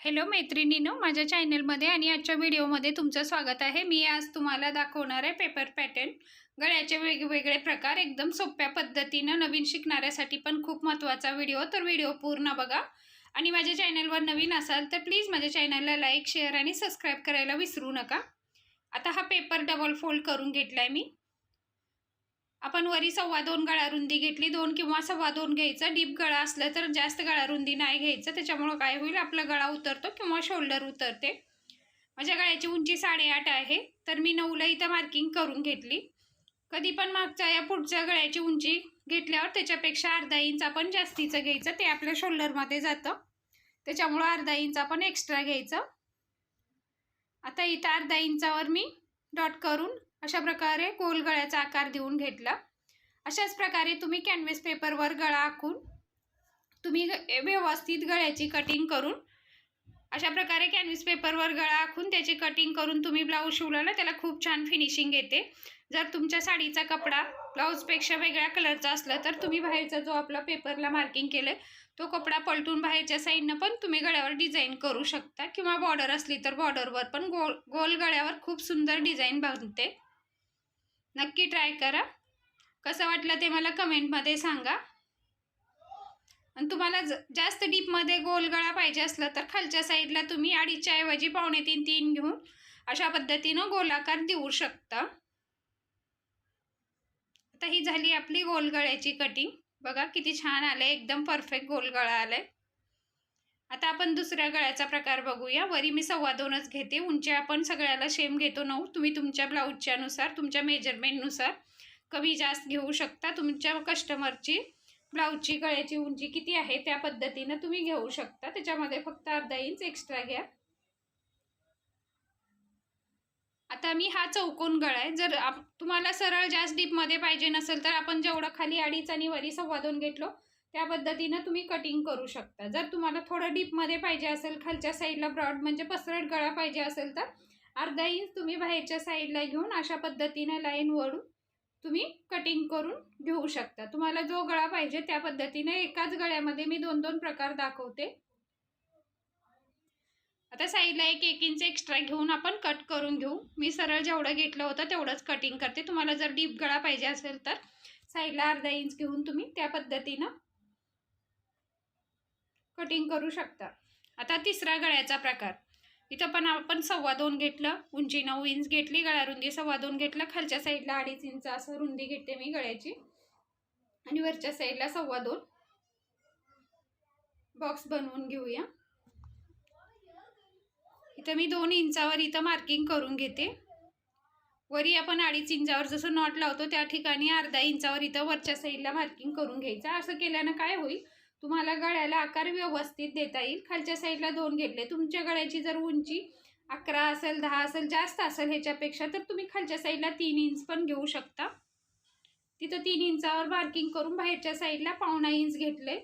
Hello मैत्रिणींनो, माझ्या चॅनलमध्ये आणि आजच्या व्हिडिओमध्ये तुमचं स्वागत आहे। मी आज तुम्हाला दाखवणार आहे पेपर पॅटर्न, गळ्याचे वेगवेगळे प्रकार एकदम सोप्या पद्धतीने नवीन शिकणाऱ्यासाठी पण खूप महत्त्वाचा व्हिडिओ। तर व्हिडिओ पूर्ण बघा आणि माझ्या चॅनलवर नवीन असाल तर प्लीज माझ्या चॅनलला लाईक, शेअर आणि सबस्क्राइब करायला विसरू नका। आता हा पेपर डबल फोल्ड करून घेतलाय मी। आपण वरी 2.25 गळा रुंदी घेतली, 2 किंवा 2.25 घ्यायचं। डीप गळा असला तर जास्त गळा रुंदी नाही घ्यायचं, त्याच्यामुळे काय होईल आपला गळा उतरतो किंवा शोल्डर उतरते। माझ्या गळ्याची उंची 8.5 आहे, तर मी 9ला इथं मार्किंग करून घेतली। कधी पण मागच्या या पुढच्या गळ्याची उंची घेतल्यावर त्याच्यापेक्षा अर्धा इंच आपण जास्तीचं घ्यायचं, ते आपल्या शोल्डरमध्ये जातं, त्याच्यामुळे अर्धा इंच आपण एक्स्ट्रा घ्यायचं। आता इथं अर्धा इंचावर मी डॉट करून अशा प्रकारे गोल गळ्याचा आकार देऊन घेतला। अशाच प्रकारे तुम्ही कॅनव्हास पेपरवर गळा आखून तुम्ही व्यवस्थित गळ्याची कटिंग करून अशा प्रकारे कॅनव्हास पेपरवर गळा आखून त्याची कटिंग करून तुम्ही ब्लाऊज शिवला ना, त्याला खूप छान फिनिशिंग येते। जर तुमच्या साडीचा कपडा ब्लाऊजपेक्षा वेगळ्या कलरचा असला तर तुम्ही बाहेरचा जो आपला पेपरला मार्किंग केले तो कपडा पलटून बाहेरच्या साईडनं पण तुम्ही गळ्यावर डिझाईन करू शकता, किंवा बॉर्डर असली तर बॉर्डरवर पण गोल गळ्यावर खूप सुंदर डिझाईन बनते। नक्की ट्राय करा। कसं वाटलं ते मला कमेंटमध्ये सांगा। आणि तुम्हाला जास्त डीपमध्ये गोल गळा पाहिजे असला तर खालच्या साईडला तुम्ही 2.5च्या ऐवजी 2.25-3 घेऊन अशा पद्धतीनं गोलाकार देऊ शकता। आता ही झाली आपली गोल गळ्याची कटिंग। बघा किती छान आलंय, एकदम परफेक्ट गोल गळा आलाय। आता आपण दुसऱ्या गळ्याचा प्रकार बघूया। वरी मी 2.25च घेते, उंची आपण सगळ्याला सेम घेतो 9। तुम्ही तुमच्या ब्लाऊजच्या नुसार, तुमच्या मेजरमेंटनुसार कमी जास्त घेऊ शकता। तुमच्या कस्टमरची ब्लाऊजची गळ्याची उंची किती आहे त्या पद्धतीने तुम्ही घेऊ शकता, त्याच्यामध्ये फक्त अर्धा इंच एक्स्ट्रा घ्या। आता मी हा चौकोन गळा आहे, जर तुम्हाला सरळ जास्त डीपमध्ये पाहिजे नसेल तर आपण जेवढं खाली 2.5 आणि वरी 2.25 घेतलो त्या पद्धतीने तुम्ही कटिंग करू शकता। जर तुम्हाला थोडं डीपमध्ये पाहिजे असेल, खालच्या साईडला ब्रॉड म्हणजे पसरट गळा पाहिजे असेल तर अर्धा इंच तुम्ही बाहेरच्या साईडला घेऊन अशा पद्धतीने लाईन वळून तुम्ही कटिंग करून घेऊ शकता। तुम्हाला जो गळा पाहिजे त्या पद्धतीने एकाच गळ्यामध्ये मी 2-2 प्रकार दाखवते। आता साईडला 1 इंच एक्स्ट्रा घेऊन आपण कट करून घेऊ। मी सरळ जेवढं घेतलं होतं तेवढंच कटिंग करते। तुम्हाला जर डीप गळा पाहिजे असेल तर साईडला अर्धा इंच घेऊन तुम्ही त्या पद्धतीनं कटिंग करू शकता। आता तिसरा गळ्याचा प्रकार, इथं पण आपण 2.25 घेतलं, उंची 9 इंच घेतली, गळा रुंदी 2.25 घेतलं, खालच्या साईडला 2.5 इंच असं रुंदी घेते मी गळ्याची आणि वरच्या साईडला 2.25 बॉक्स बनवून घेऊया। इथं मी 2 इंचावर इथं मार्किंग करून घेते। वरी आपण 2.5 इंचावर जसं नॉट लावतो त्या ठिकाणी अर्धा इंचावर इथं वरच्या साईडला मार्किंग करून घ्यायचं। असं केल्यानं काय होईल, तुम्हाला गळ्याला आकार व्यवस्थित देता येईल। खालच्या साईडला 2 घेतले, तुमच्या गळ्याची जर उंची 11 असेल, 10 असेल, जास्त असेल ह्याच्यापेक्षा तर तुम्ही खालच्या साईडला 3 इंच पण घेऊ शकता। तिथं 3 इंचावर मार्किंग करून बाहेरच्या साईडला 1.25 इंच घेतले,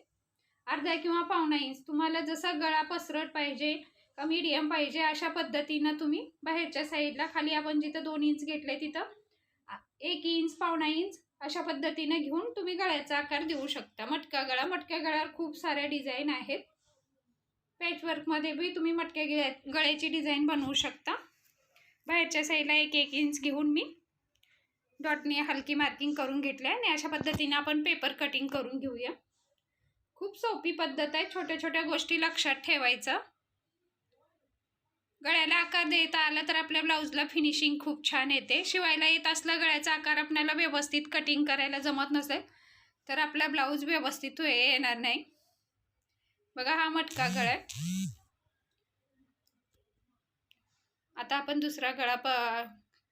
अर्धा किंवा 1.25 इंच तुम्हाला जसा गळा पसरट पाहिजे का मीडियम पाहिजे अशा पद्धतीनं तुम्ही बाहेरच्या साईडला खाली आपण जिथं 2 इंच घेतले तिथं 1 इंच 1.25 इंच अशा पद्धतीने घेऊन तुम्ही गळ्याचा आकार देऊ शकता। मटका गळा, मटक्या गळ्यावर खूप साऱ्या डिझाईन आहेत। पॅचवर्कमध्ये बी तुम्ही मटक्या गळ्याची डिझाईन बनवू शकता। बाहेरच्या साईडला 1 इंच घेऊन मी डॉटने हलकी मार्किंग करून घेतली आणि अशा पद्धतीने आपण पेपर कटिंग करून घेऊया। खूप सोपी पद्धत आहे, छोट्या छोट्या गोष्टी लक्षात ठेवायचं। गळ्याला आकार देता आला तर आपल्या ब्लाऊजला फिनिशिंग खूप छान येते। शिवायला येत असला गळ्याचा आकार आपल्याला व्यवस्थित कटिंग करायला जमत नसेल तर आपला ब्लाऊज व्यवस्थित येणार नाही। बघा हा मटका गळा आहे। आता आपण दुसरा गळा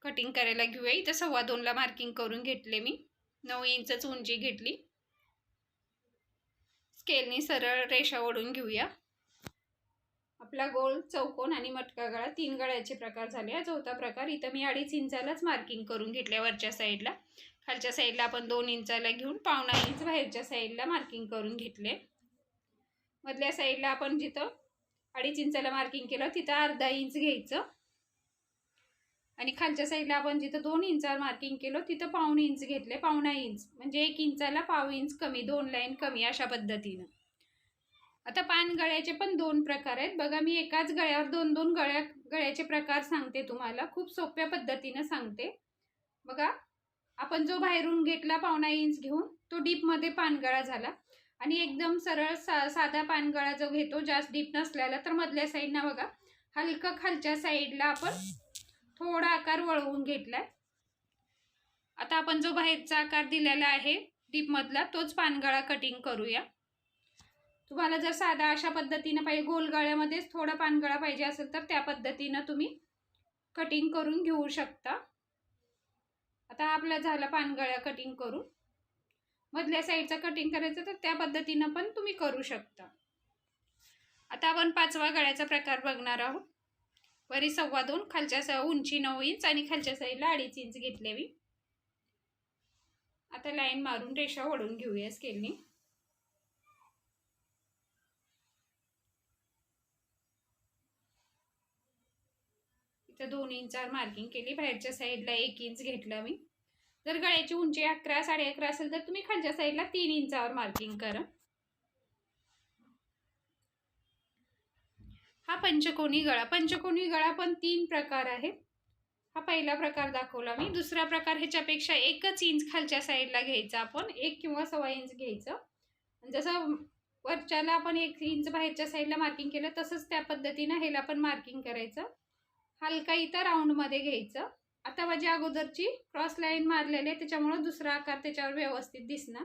कटिंग करायला घेऊया। इथं 2.25ला मार्किंग करून घेतले मी, 9 इंचच उंची घेतली। स्केलनी सरळ रेषा ओढून घेऊया। आपला गोल, चौकोन आणि मटका गळा 3 गळ्याचे प्रकार झाले। हा चौथा प्रकार, इथं मी 2.5 इंचालाच मार्किंग करून घेतल्या वरच्या साईडला। खालच्या साईडला आपण 2 इंचाला घेऊन 1.25 इंच बाहेरच्या साईडला मार्किंग करून घेतले। मधल्या साईडला आपण जिथं 2.5 इंचाला मार्किंग केलं तिथं अर्धा इंच घ्यायचं आणि खालच्या साईडला आपण जिथं 2 इंचावर मार्किंग केलं तिथं 1.25 इंच घेतले। 1.25 इंच म्हणजे 1 इंचाला 1.5 इंच कमी, 2 लाईन कमी अशा पद्धतीनं। आता पान गळ्याचे पण 2 प्रकार आहेत बघा. मी एकाच गळ्यावर 2-2 गळ्याचे प्रकार सांगते तुम्हाला. खूप सोप्या पद्धतीने सांगते बघा. आपण जो बाहेरून घेतला 1.5 इंच घेऊन तो डीपमध्ये पानगळा झाला आणि एकदम सरळ साधा पानगळा जो घेतो जास्त डीप नसलेला तर मधल्या साईडला बघा हलका खालच्या साईडला आपण थोडा आकार वळवून घेतलाय. आता आपण जो बाहेरचा आकार दिलेला आहे डीप मधला तोच पानगळा कटिंग करूया. तुम्हाला जर साधा अशा पद्धतीने पाहिजे गोल गळ्यामध्येच थोडा पानगळा पाहिजे असेल तर त्या पद्धतीने तुम्ही कटिंग करून घेऊ शकता. आता आपला झाला पानगळा कटिंग करून. मधल्या साईडचा कटिंग करायचं तर त्या पद्धतीने पण तुम्ही करू शकता. आता आपण 5वा गळ्याचा प्रकार बघणार आहोत. वरी 2.25 खालच्या उंची 9 इंच आणि खालच्या साईडला 2.5 इंच घेतलेली. आता लाईन मारून रेषा ओढून घेऊया स्केलनी. इथं 2 इंचावर मार्किंग केली. बाहेरच्या साईडला 1 इंच घेतलं मी. जर गळ्याची उंची 11 11.5 असेल तर तुम्ही खालच्या साईडला 3 इंचावर मार्किंग करा. हा पंचकोनी गळा. पंचकोनी गळा पण 3 प्रकार आहेत. हा पहिला प्रकार दाखवला मी. दुसरा प्रकार ह्याच्यापेक्षा 1 इंच खालच्या साईडला घ्यायचा आपण. 1 किंवा 1.25 इंच घ्यायचं. जसं वरच्याला आपण 1 इंच बाहेरच्या साईडला मार्किंग केलं तसंच त्या पद्धतीने ह्याला पण मार्किंग करायचं. हलका इथं राऊंडमध्ये घ्यायचं. आता माझी अगोदरची क्रॉस लाईन मारलेली आहे त्याच्यामुळे दुसरा आकार त्याच्यावर व्यवस्थित दिसणार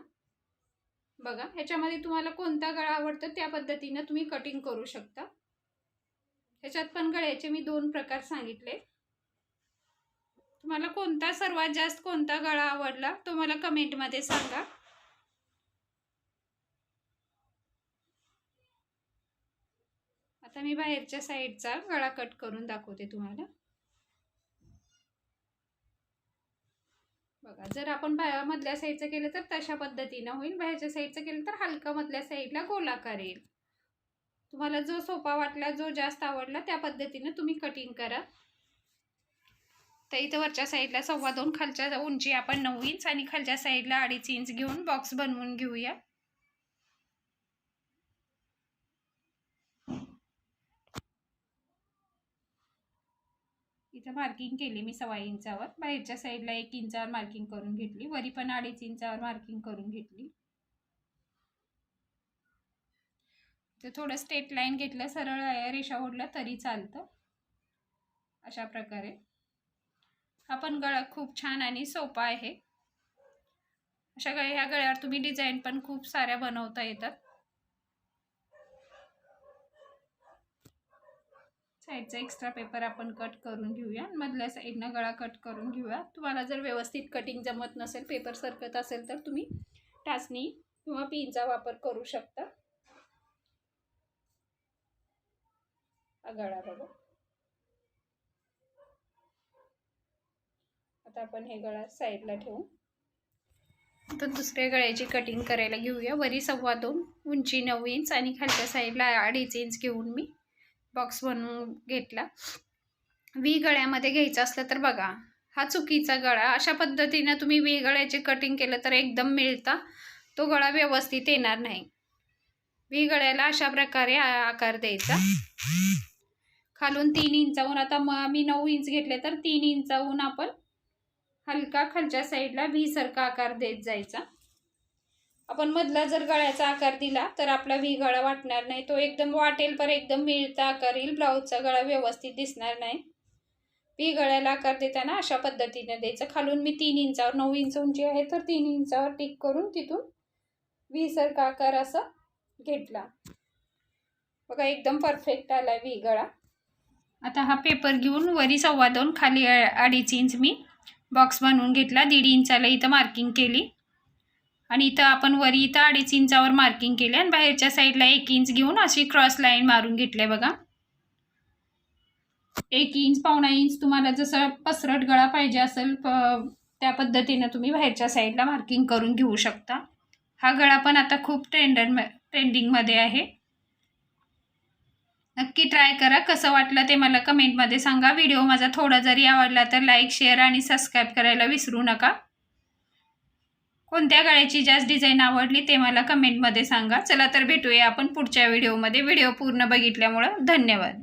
बघा. ह्याच्यामध्ये तुम्हाला कोणता गळा आवडतो त्या पद्धतीने तुम्ही कटिंग करू शकता. ह्याच्यात पण गळ्याचे मी 2 प्रकार सांगितले. तुम्हाला कोणता सर्वात जास्त कोणता गळा आवडला तो मला कमेंटमध्ये सांगा. आता मी बाहेरच्या साईडचा गळा कट करून दाखवते तुम्हाला बघा. जर आपण मधल्या साईडचं केलं तर तशा पद्धतीने होईल. बाहेरच्या साईडचं केलं तर हलका मधल्या साईडला गोलाकार येईल. तुम्हाला जो सोपा वाटला जो जास्त आवडला त्या पद्धतीने तुम्ही कटिंग करा. तर इथं वरच्या साईडला 2.25 खालच्या उंची आपण 9 इंच आणि खालच्या साईडला 2.5 इंच घेऊन बॉक्स बनवून घेऊया. इथं मार्किंग केली मी 1.25 इंचावर. बाहेरच्या साईडला 1 इंचावर मार्किंग करून घेतली. वरी पण 2.5 इंचावर मार्किंग करून घेतली. तर थोडं स्ट्रेट लाईन घेतलं सरळ रेषा ओढला तरी चालतं. अशा प्रकारे हा पण गळा खूप छान आणि सोपा आहे. अशा ह्या गळ्यावर तुम्ही डिझाईन पण खूप साऱ्या बनवता येतात. साईडचा एक्स्ट्रा पेपर आपण कट करून घेऊया. मधल्या साईडनं गळा कट करून घेऊया. तुम्हाला जर व्यवस्थित कटिंग जमत नसेल पेपर सरकत असेल तर तुम्ही टाचणी किंवा पिनचा वापर करू शकता. हा गळा बघा. आता आपण हे गळा साईडला ठेवू. तर दुसऱ्या गळ्याची कटिंग करायला घेऊया. वरी 2.25 उंची 9 इंच आणि खालच्या साईडला 2.5 इंच घेऊन मी बॉक्स बनवून घेतला. व्ही गळ्यामध्ये घ्यायचं असलं तर बघा हा चुकीचा गळा. अशा पद्धतीने तुम्ही व्ही गळ्याचे कटिंग केलं तर एकदम मिळता तो गळा व्यवस्थित येणार नाही. व्ही गळ्याला अशा प्रकारे आकार द्यायचा. खालून 3 इंचाहून आता मी 9 इंच घेतले तर 3 इंचाहून आपण हलका खालच्या साईडला व्ही सारखा आकार देत जायचा. आपण मधला जर गळ्याचा आकार दिला तर आपला व्ही गळा वाटणार नाही. तो एकदम वाटेल पर एकदम मिळता आकार येईल. ब्लाऊजचा गळा व्यवस्थित दिसणार नाही. व्ही गळ्याला आकार देताना अशा पद्धतीने द्यायचं. खालून मी 3 इंचावर 9 इंच उंची आहे तर 3 इंचावर टिक करून तिथून व्ही सारखा आकार असा घेतला बघा. एकदम परफेक्ट आला व्ही गळा. आता हा पेपर घेऊन वरी 2.25 खाली 2.5 इंच मी बॉक्स बनवून घेतला. 1.5 इंचाला इथं मार्किंग केली आणि इथं आपण वरी इथं 2.5 इंचावर मार्किंग केली आणि बाहेरच्या साईडला 1 इंच घेऊन अशी क्रॉस लाईन मारून घेतली बघा. 1 इंच 1.25 इंच तुम्हाला जसं पसरट गळा पाहिजे असेल त्या पद्धतीने तुम्ही बाहेरच्या साईडला मार्किंग करून घेऊ शकता. हा गळा पण आता खूप ट्रेंडिंगमध्ये आहे. नक्की ट्राय करा. कसं वाटलं ते मला कमेंटमध्ये सांगा. व्हिडिओ माझा थोडा जरी आवडला तर लाईक शेअर आणि सबस्क्राईब करायला विसरू नका. कोणत्या गळ्याची जास्त डिझाईन आवडली ते मला कमेंटमध्ये सांगा. चला तर भेटूया आपण पुढच्या व्हिडिओमध्ये. व्हिडिओ पूर्ण बघितल्यामुळं धन्यवाद.